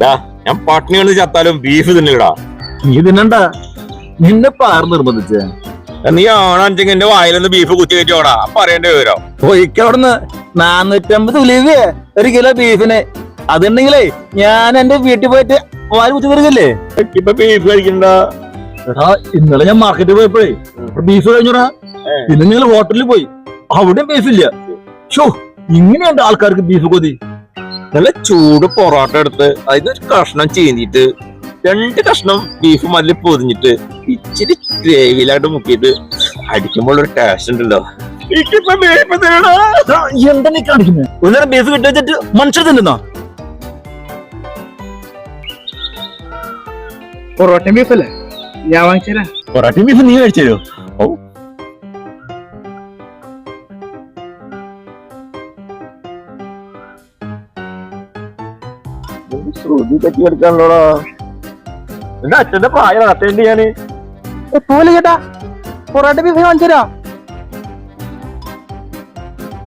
ഞാൻ പട്ടിണി കൊണ്ട് ചത്താലും ബീഫ് തിന്നിടാ. നീ തിന്നണ്ട, നിന്നെ പാർ നിർബന്ധിച്ചേ. നീ ആണെങ്കി എന്റെ വായിലൊന്ന് ബീഫ് കുത്തി കയറ്റോടാ, പറയേണ്ടി വരോ? പോയിക്കവിടുന്ന് 450 ഉലിവേ 1 കിലോ ബീഫിന്. അതുണ്ടെങ്കിലേ ഞാൻ എന്റെ വീട്ടിൽ പോയിട്ട് വാരി കുത്തി തീർക്കല്ലേ. ഇപ്പൊ ബീഫ് കഴിക്കണ്ട. എടാ, ഇന്നലെ ഞാൻ മാർക്കറ്റിൽ പോയപ്പോഴേ ബീഫ് കഴിഞ്ഞോടാ. പിന്നെ നിങ്ങൾ ഹോട്ടലിൽ പോയി, അവിടെ ബീഫില്ല. ഷോ, ഇങ്ങനെയുണ്ട് ആൾക്കാർക്ക് ബീഫ് കൊതി. നല്ല ചൂട് പൊറോട്ട എടുത്ത് അതിനൊരു കഷ്ണം ചീന്തിട്ട് 2 കഷ്ണം ബീഫ് മല്ലി പൊതിഞ്ഞിട്ട് ഇച്ചിരി ഗ്രേവിയിലായിട്ട് മുക്കിയിട്ട് അടിക്കുമ്പോൾ ഒരു ടേസ്റ്റ് ഉണ്ടല്ലോ. എന്താ നീ കാണിക്കുന്നത്? ഒന്നര ബീഫ് കിട്ടി വെച്ചിട്ട് മനുഷ്യർ തിന്നുന്നോ? പൊറോട്ട ബീഫല്ലേ, ഞാൻ വാങ്ങിച്ചരാ. പൊറോട്ട ബീഫ് നീ കഴിച്ചോ? ഓ, ശ്രുതി തെറ്റിയെടുക്കാണല്ലോടാ. എന്റെ അച്ഛന്റെ പ്രായം നടത്തേണ്ടി ഞാന്. പോലെ ചേട്ടാ, പൊറോട്ട ബീഫ് വാങ്ങിച്ചരാ.